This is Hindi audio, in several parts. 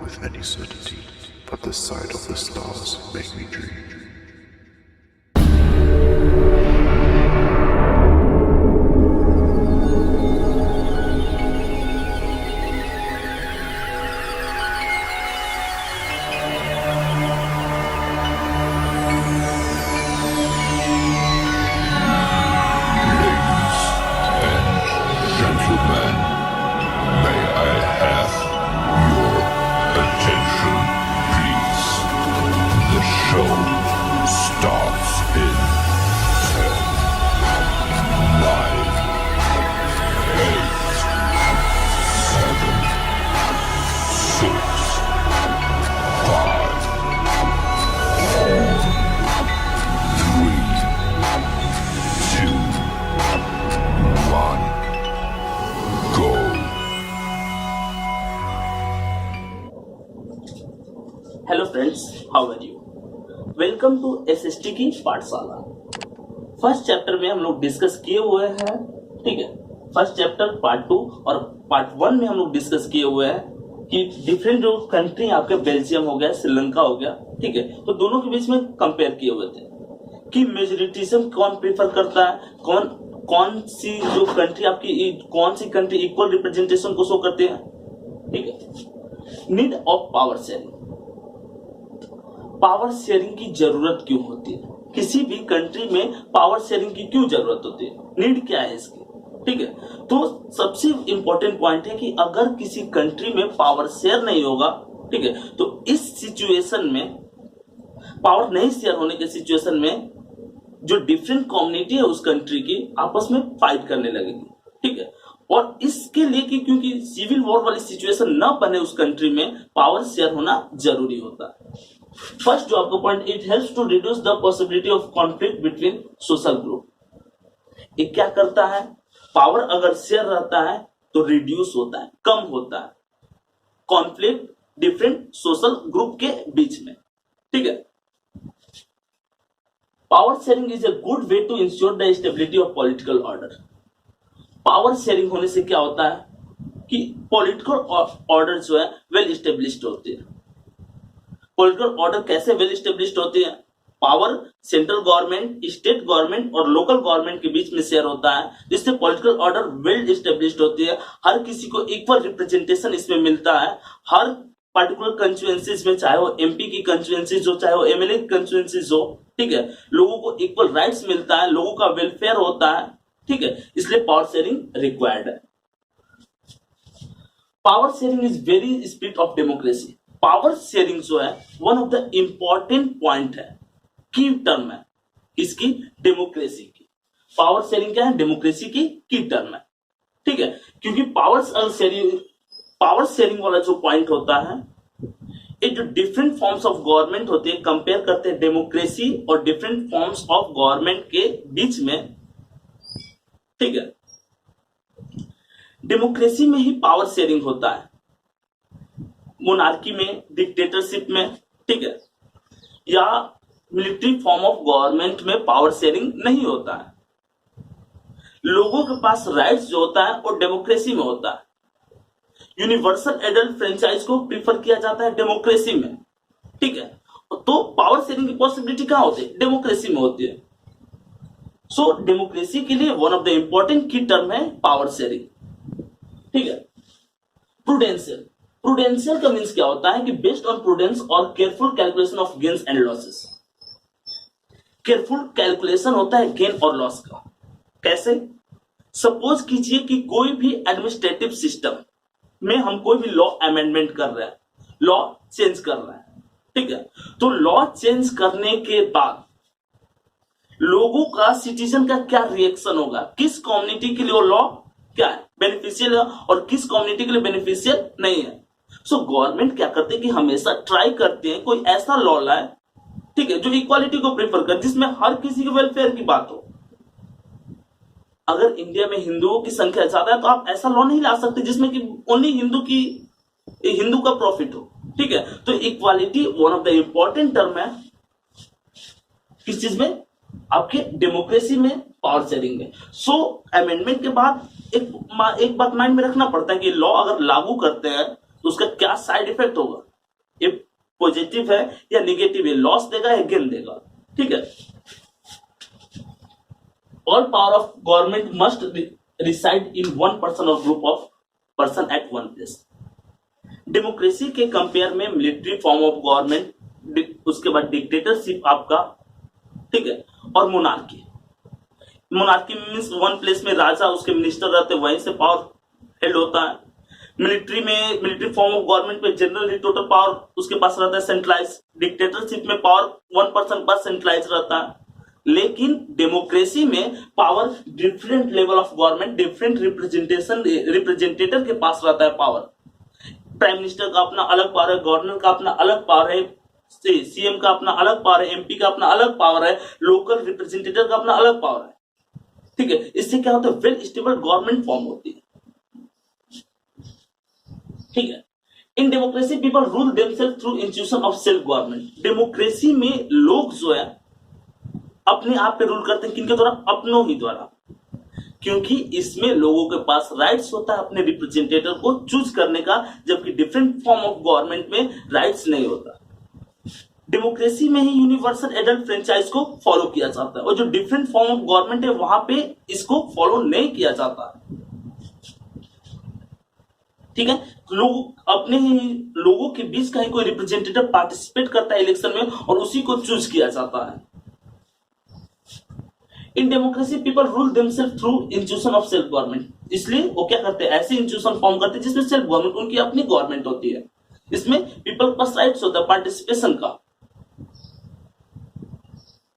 with any certainty, but the sight of the stars make me dream. Hello friends, how are you? Welcome to SST की पाठशाला। फर्स्ट चैप्टर में हम लोग डिस्कस किए हुए हैं, ठीक है। फर्स्ट चैप्टर पार्ट 2 और पार्ट 1 में हम लोग डिस्कस किए हुए हैं कि डिफरेंट जो कंट्री आपके बेल्जियम हो गया, श्रीलंका हो गया, ठीक है। तो दोनों के बीच में कंपेयर किए हुए थे कि मेजोरिटिज्म कौन प्रीफर करता है, कौन सी जो कंट्री आपकी, कौन सी कंट्री इक्वल रिप्रेजेंटेशन को शो करते हैं, ठीक है। Need of power sharing. Power sharing की जरूरत क्यों होती है? किसी भी कंट्री में पावर शेयरिंग की क्यों जरूरत होती है? नीड क्या है इसकी, ठीक है। तो सबसे इंपॉर्टेंट पॉइंट है कि अगर किसी कंट्री में पावर शेयर नहीं होगा, ठीक है, तो इस सिचुएशन में, पावर नहीं शेयर होने के सिचुएशन में, जो डिफरेंट कम्युनिटी है उस कंट्री की आपस में फाइट करने लगेगी, ठीक है। और इसके लिए क्योंकि सिविल वॉर वाली सिचुएशन ना बने उस कंट्री में, पावर शेयर होना जरूरी होता है। फर्स्ट जो आपका point, it helps to reduce the possibility of conflict between social group. ये क्या करता है? पावर अगर शेयर रहता है तो रिड्यूस होता है, कम होता है कॉन्फ्लिक्ट डिफरेंट सोशल ग्रुप के बीच में, ठीक है। Power sharing is a good way to ensure the stability of political order. Power sharing होने से क्या होता है कि पॉलिटिकल ऑर्डर जो है वेल स्टेब्लिश्ड होती है। पॉलिटिकल ऑर्डर कैसे वेल स्टेब्लिश्ड होती है? Power central government, state government और लोकल गवर्नमेंट के बीच में शेयर होता है, जिससे पॉलिटिकल ऑर्डर वेल स्टेब्लिश्ड होती है। हर किसी को इक्वल रिप्रेजेंटेशन इसमें मिलता है। हर पर्टिकुलर कंस्टिट्यूएंसीज में, चाहे वो एमपी की कंस्टिट्यूएंसीज हो, चाहे वो एमएलए की कंस्टिट्यूएंसीज हो, ठीक है, लोगों को इक्वल राइट्स मिलता है, लोगों का वेलफेयर होता है, ठीक है। इसलिए पावर शेयरिंग रिक्वायर्ड है। Power sharing is very spirit of democracy. Power sharing जो है one of the important point है, की टर्म है इसकी, डेमोक्रेसी की। पावर शेयरिंग क्या है? डेमोक्रेसी की टर्म है, ठीक है। क्योंकि पावर शेयरिंग वाला जो पॉइंट होता है, ये जो डिफरेंट फॉर्म्स ऑफ गवर्नमेंट होते हैं, कंपेयर करते हैं डेमोक्रेसी और डिफरेंट फॉर्म्स ऑफ गवर्नमेंट के बीच में, ठीक है। डेमोक्रेसी में ही पावर शेयरिंग होता है, मोनार्की में, डिक्टेटरशिप में, ठीक है, या मिलिट्री फॉर्म ऑफ गवर्नमेंट में पावर शेयरिंग नहीं होता है। लोगों के पास राइट्स जो होता है वो डेमोक्रेसी में होता है। यूनिवर्सल एडल्ट फ्रेंचाइज को प्रीफर किया जाता है डेमोक्रेसी में, ठीक है। तो पावर शेयरिंग की पॉसिबिलिटी कहां होती है? डेमोक्रेसी में होती है। सो डेमोक्रेसी के लिए वन ऑफ द इंपॉर्टेंट की टर्म है पावर शेयरिंग, ठीक है। प्रूडेंशियल। प्रूडेंशियल का मीन्स क्या होता है कि बेस्ड ऑन प्रूडेंस और careful calculation of gains and losses. Careful calculation होता है गेन और लॉस का। कैसे? सपोज कीजिए कि कोई भी एडमिनिस्ट्रेटिव सिस्टम में हम कोई भी लॉ अमेंडमेंट कर रहे हैं, लॉ चेंज कर रहे हैं, ठीक है। तो लॉ चेंज करने के बाद लोगों का, सिटीजन का क्या रिएक्शन होगा, किस कम्युनिटी के लिए वो लॉ क्या है, बेनिफिशियल है, और किस कम्युनिटी के लिए बेनिफिशियल नहीं है। सो गवर्नमेंट क्या करते हैं कि हमेशा ट्राई करते हैं कोई ऐसा लॉ लाए, ठीक है, जो इक्वालिटी को प्रेफर करे, जिसमें हर किसी के वेलफेयर की बात हो। अगर इंडिया में हिंदुओं की संख्या ज्यादा है तो आप ऐसा लॉ नहीं ला सकते जिसमें कि ओनली हिंदू का प्रॉफिट हो, ठीक है। तो equality one of the important term है किस चीज में? आपके डेमोक्रेसी में, पावर शेयरिंग में। सो अमेंडमेंट के बाद एक बात माइंड में रखना पड़ता है कि लॉ अगर लागू करते हैं तो उसका क्या साइड इफेक्ट होगा, ये पॉजिटिव है या निगेटिव है, लॉस देगा या गेन देगा, ठीक है। All power of government must reside in one person और group of person at one place. Democracy के कंपेयर में मिलिट्री फॉर्म ऑफ गवर्नमेंट, उसके बाद डिक्टेटरशिप आपका, ठीक है, और monarchy. Monarchy means one place में राजा उसके मिनिस्टर रहते हैं, वहीं से पावर हेल्ड होता है। मिलिट्री फॉर्म ऑफ गवर्नमेंट में जनरल टोटल पावर उसके पास रहता है सेंट्रलाइज। डिक्टेटरशिप में पावर वन पर्सन पास सेंट्रलाइज रहता है। लेकिन डेमोक्रेसी में power different level of government, different representative के पास रहता है पावर। प्राइम मिनिस्टर का अपना अलग पावर है, गवर्नर का अपना अलग पावर है, सीएम का अपना अलग पावर है, एमपी का अपना अलग पावर है, लोकल रिप्रेजेंटेटिव का अपना अलग पावर है, ठीक है। इससे क्या होता है, वेल स्टेबल गवर्नमेंट फॉर्म होती है, ठीक है। In democracy people rule themselves through institution of self government. Democracy में लोग जो है अपने आप पे रूल करते हैं, किनके द्वारा, अपनों ही द्वारा, क्योंकि इसमें लोगों के पास राइट्स होता है अपने रिप्रेजेंटेटिव को चूज करने का, जबकि डिफरेंट फॉर्म ऑफ गवर्नमेंट में राइट्स नहीं होता। डेमोक्रेसी में ही यूनिवर्सल एडल्ट फ्रेंचाइज को फॉलो किया जाता है, और जो डिफरेंट फॉर्म ऑफ गवर्नमेंट है वहां पे इसको फॉलो नहीं किया जाता, ठीक है। लोग अपने ही लोगों के बीच का ही कोई रिप्रेजेंटेटिव पार्टिसिपेट करता है इलेक्शन में, और उसी को चूज किया जाता है। In democracy people rule themselves through institution of self government. इसलिए वो क्या करते हैं, ऐसे इंस्टीट्यूशन फॉर्म करते हैं जिसमें सेल्फ गवर्नमेंट, उनकी अपनी गवर्नमेंट होती है। इसमें पीपल के पास राइट्स होता है पार्टिसिपेशन का।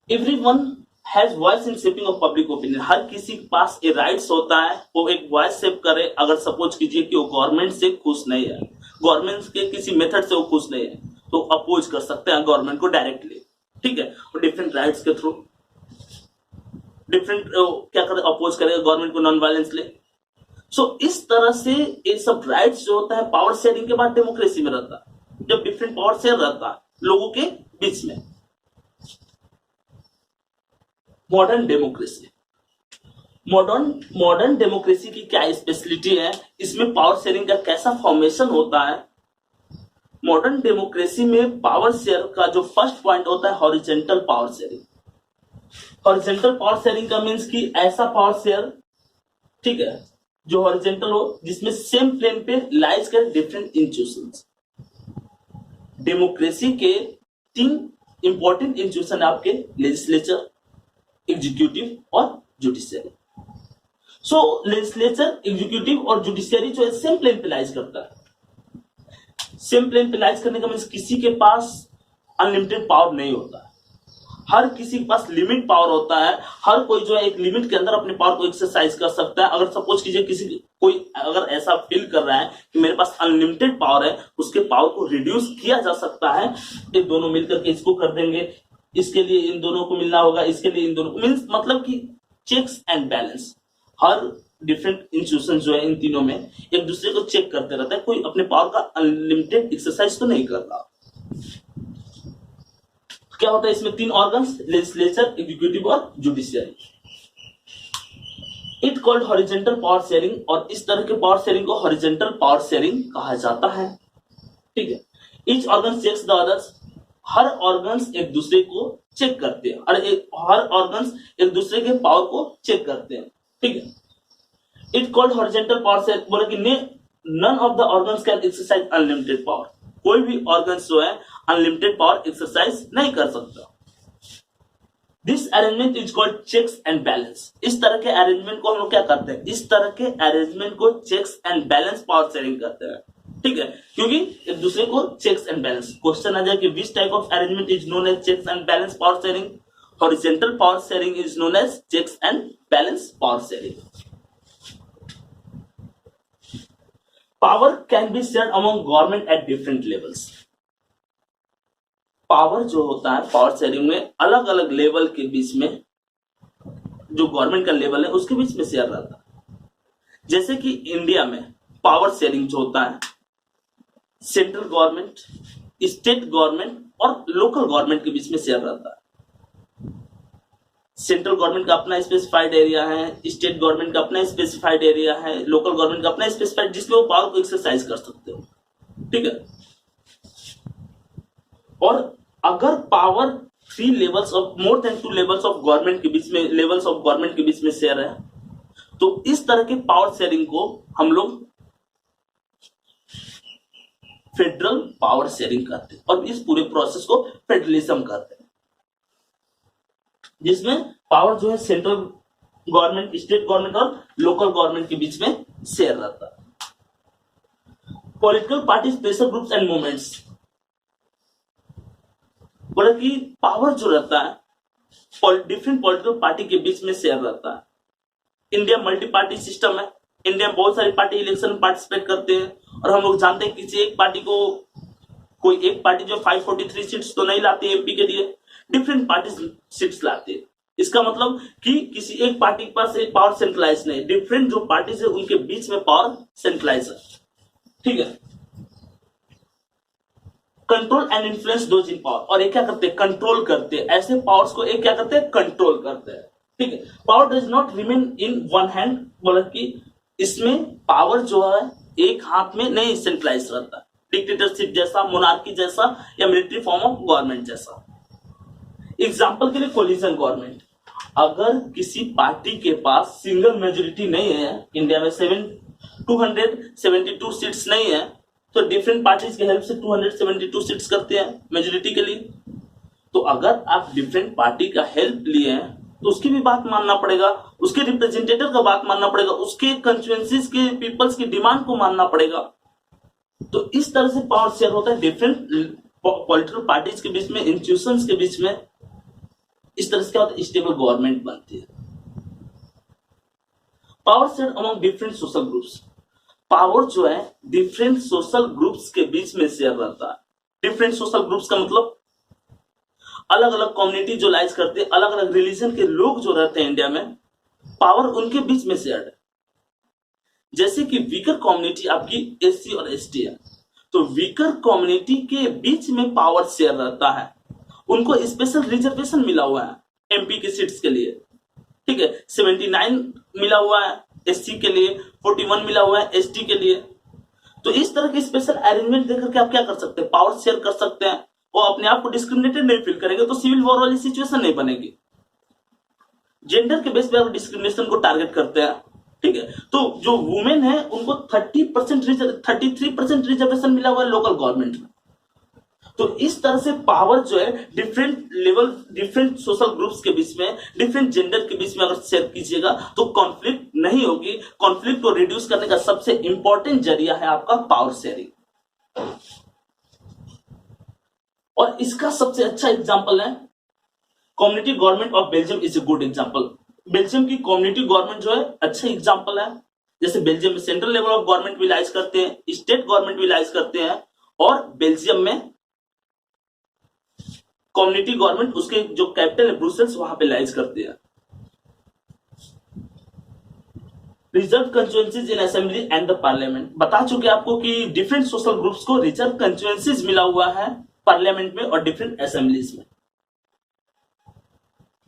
Everyone has voice in shaping of public opinion. हर किसी के पास ये राइट्स होता है वो एक वॉइस शेप करे। अगर सपोज कीजिए कि वो गवर्नमेंट से खुश नहीं है, गवर्नमेंट के किसी मेथड से वो खुश नहीं है, तो अपोज कर सकते हैं गवर्नमेंट को डायरेक्टली, ठीक है। और डिफरेंट राइट्स के थ्रू डिफरेंट क्या करे, अपोज करेगा गवर्नमेंट को नॉन वायलेंसली। सो इस तरह से ये सब राइट्स जो होता है पावर शेयरिंग के बाद डेमोक्रेसी में रहता है, जब डिफरेंट पावर शेयर रहता है लोगों के बीच में। मॉडर्न डेमोक्रेसी, मॉडर्न डेमोक्रेसी की क्या स्पेशलिटी है, इसमें पावर शेयरिंग का कैसा फॉर्मेशन होता है। मॉडर्न डेमोक्रेसी में पावर शेयर का जो फर्स्ट पॉइंट होता है horizontal power sharing. Horizontal power sharing का मींस कि ऐसा पावर शेयर, ठीक है, जो हॉरिजॉन्टल हो, जिसमें सेम प्लेन पे लाइज कर डिफरेंट इंस्टीट्यूशंस। डेमोक्रेसी के 3 इंपॉर्टेंट इंस्टीट्यूशन है आपके, लेजिस्लेचर, एग्जीक्यूटिव और जुडिशियरी। सो लेजिस्लेचर, एग्जीक्यूटिव और जुडिशियरी जो है सेम प्लेन पे लाइज करता है। सेम प्लेन पे लाइज करने का मींस किसी के पास अनलिमिटेड पावर नहीं होता है, हर किसी के पास लिमिट पावर होता है। हर कोई जो है एक लिमिट के अंदर अपने पावर को एक्सरसाइज कर सकता है। अगर सपोज कीजिए कोई अगर ऐसा फील कर रहा है कि मेरे पास अनलिमिटेड पावर है, उसके पावर को रिड्यूस किया जा सकता है। ये दोनों मिलकर के इसको कर देंगे, इसके लिए इन दोनों को मिलना होगा, इसके लिए इन दोनों को, मीन्स मतलब कि चेक्स एंड बैलेंस। हर डिफरेंट इंस्टीट्यूशन जो है इन तीनों में एक दूसरे को चेक करते रहता है, कोई अपने पावर का अनलिमिटेड एक्सरसाइज तो नहीं कर रहा। क्या होता है इसमें 3 ऑर्गन्स, लेजिस्लेचर, एग्जीक्यूटिव और judiciary. It called horizontal power sharing, और इस तरह के पावर शेयरिंग को हॉरिजॉन्टल पावर शेयरिंग कहा जाता है, ठीक है। Each organ checks the others. हर ऑर्गन्स एक दूसरे को चेक करते हैं, और हर ऑर्गन्स एक दूसरे के पावर को चेक करते हैं, ठीक है। It called horizontal power sharing, बोला कि none of the organs can exercise unlimited power. कोई भी ऑर्गन्स जो है अनलिमिटेड पावर एक्सरसाइज नहीं कर सकता। This arrangement is called checks and balance. इस तरह के अरेंजमेंट को हम लोग क्या करते हैं, इस तरह के अरेंजमेंट को checks and balance power sharing करते हैं, ठीक है, क्योंकि एक दूसरे को चेक्स एंड बैलेंस। क्वेश्चन आ जाए कि which type of arrangement is known as checks and balance power sharing. Horizontal power sharing is known as checks and balance power sharing. Power can be shared among government at different levels. Power जो होता है पावर शेयरिंग में अलग अलग लेवल के बीच में, जो गवर्नमेंट का लेवल है उसके बीच में शेयर रहता है। जैसे कि इंडिया में पावर शेयरिंग जो होता है सेंट्रल गवर्नमेंट, स्टेट गवर्नमेंट और लोकल गवर्नमेंट के बीच में शेयर रहता है। सेंट्रल गवर्नमेंट का अपना स्पेसिफाइड एरिया है, स्टेट गवर्नमेंट का अपना स्पेसिफाइड एरिया है, लोकल गवर्नमेंट का अपना स्पेसिफाइड, जिसमें वो पावर को एक्सरसाइज कर सकते हो, ठीक है। और अगर power three levels of more than two levels of government के बीच में लेवल्स ऑफ गवर्नमेंट के बीच में शेयर है, तो इस तरह के पावर शेयरिंग को हम लोग फेडरल पावर शेयरिंग करते हैं और इस पूरे प्रोसेस को फेडरलिज्म कहते हैं, जिसमें पावर जो है सेंट्रल गवर्नमेंट, स्टेट गवर्नमेंट और लोकल गवर्नमेंट के बीच में शेयर रहता है। Political parties, pressure groups and movements, बोला कि पावर जो रहता है डिफरेंट पॉलिटिकल पार्टी के बीच में शेयर रहता है। इंडिया मल्टी पार्टी सिस्टम है, इंडिया में बहुत सारी पार्टी इलेक्शन में पार्टिसिपेट करते हैं और हम लोग जानते हैं किसी एक पार्टी को, कोई एक पार्टी जो 543 सीट्स तो नहीं लाती एमपी के लिए, डिफरेंट पार्टी सीट्स लाती है। इसका मतलब कि किसी एक पार्टी के पास एक पावर सेंट्रलाइज नहीं, डिफरेंट जो पार्टीज है उनके बीच में पावर सेंट्रलाइज है, ठीक है। Control and influence those in power, और ये क्या करते हैं, कंट्रोल करते हैं ऐसे पावर्स को, एक क्या करते हैं, कंट्रोल करते हैं, ठीक है। Power does not remain in one hand, बोला कि इसमें पावर जो है एक हाथ में नहीं सेंट्रलाइज रहता, डिक्टेटरशिप जैसा, मोनार्की जैसा या मिलिट्री फॉर्म ऑफ गवर्नमेंट जैसा। एग्जाम्पल के लिए कोलिजन गवर्नमेंट, अगर किसी पार्टी के पास सिंगल मेजोरिटी नहीं है, इंडिया में 272 सीट्स नहीं है, तो डिफरेंट पार्टीज के हेल्प से 272 सीट्स करते हैं मेजोरिटी के लिए। तो अगर आप डिफरेंट पार्टी का हेल्प लिए हैं तो उसकी भी बात मानना पड़ेगा, उसके रिप्रेजेंटेटिव का बात मानना पड़ेगा, उसके कंस्टिट्यूएंसीज के पीपल्स की डिमांड को मानना पड़ेगा। तो इस तरह से पावर शेयर होता है डिफरेंट पॉलिटिकल पार्टीज के बीच में, इंस्टीट्यूशंस के बीच में। इस तरह से क्या होता है, स्टेबल गवर्नमेंट बनती है। Power share among different social groups, power जो है डिफरेंट सोशल ग्रुप्स के बीच में शेयर रहता है। डिफरेंट सोशल ग्रुप्स का मतलब अलग अलग कम्युनिटी जो लाइज करते हैं, अलग अलग रिलीजन के लोग जो रहते हैं इंडिया में, पावर उनके बीच में शेयर है। जैसे कि वीकर कम्युनिटी आपकी एससी और एसटी है, तो वीकर कम्युनिटी के बीच में पावर शेयर रहता है, उनको स्पेशल रिजर्वेशन मिला हुआ है एमपी की सीट्स के लिए, ठीक है। 79 मिला हुआ है एससी के लिए, 41 मिला हुआ है एसटी के लिए। तो इस तरह के स्पेशल अरेंजमेंट देकर के आप क्या कर सकते हैं, पावर शेयर कर सकते हैं। वो अपने आप को डिस्क्रिमिनेटेड नहीं फील करेंगे तो सिविल वॉर वाली सिचुएशन नहीं बनेगी। जेंडर के बेस पे अगर डिस्क्रिमिनेशन को टारगेट करते हैं, ठीक है, तो जो वुमेन है उनको 33% रिजर्वेशन मिला हुआ है लोकल गवर्नमेंट में। तो इस तरह से पावर जो है different level, different social groups के बीच में, डिफरेंट जेंडर के बीच में अगर शेयर कीजिएगा तो कॉन्फ्लिक्ट नहीं होगी। कॉन्फ्लिक्ट को रिड्यूस करने का सबसे इंपॉर्टेंट जरिया है आपका पावर शेयरिंग। और इसका सबसे अच्छा एग्जांपल है community government of Belgium is a good example. Belgium की कम्युनिटी गवर्नमेंट जो है अच्छा एग्जांपल है। जैसे बेल्जियम में सेंट्रल लेवल ऑफ गवर्नमेंट भी लाइज करते हैं, स्टेट गवर्नमेंट भी लाइज करते हैं, और बेल्जियम में कम्युनिटी गवर्नमेंट उसके जो कैपिटल है ब्रुसेल्स वहां पे लाइज करते हैं। Reserve constituencies in assembly and the parliament, बता चुके आपको कि डिफरेंट सोशल ग्रुप्स को रिजर्व कंस्टिट्यूएंसीज मिला हुआ है पार्लियामेंट में और डिफरेंट असेंबलीज में।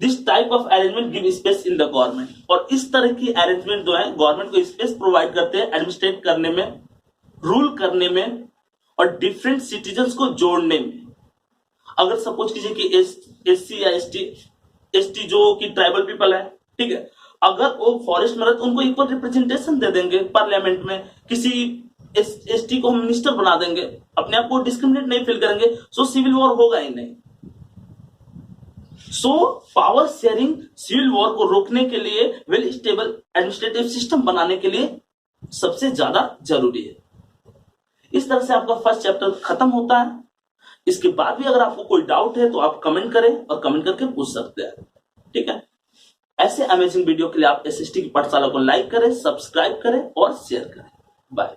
This type of arrangement give space in the government, और इस तरह की अरेंजमेंट जो है गवर्नमेंट को स्पेस प्रोवाइड करते हैं एडमिनिस्ट्रेट करने में, रूल करने में और डिफरेंट सिटीजन्स को जोड़ने में। अगर सपोज कीजिए कि एससी या एसटी जो कि ट्राइबल पीपल है, ठीक है, अगर वो फॉरेस्ट में रहते उनको इक्वल रिप्रेजेंटेशन दे देंगे पार्लियामेंट में, किसी एसटी को हम मिनिस्टर बना देंगे, अपने आप को डिस्क्रिमिनेट नहीं फील करेंगे, सो सिविल वॉर होगा ही नहीं। So power sharing civil war को रोकने के लिए, वेल स्टेबल एडमिनिस्ट्रेटिव सिस्टम बनाने के लिए सबसे ज्यादा जरूरी है। इस तरह से आपका फर्स्ट चैप्टर खत्म होता है। इसके बाद भी अगर आपको कोई डाउट है तो आप कमेंट करें और कमेंट करके पूछ सकते हैं, ठीक है। ऐसे अमेजिंग वीडियो के लिए आप एसएसटी की पाठशाला को लाइक करें, सब्सक्राइब करें और शेयर करें। बाय।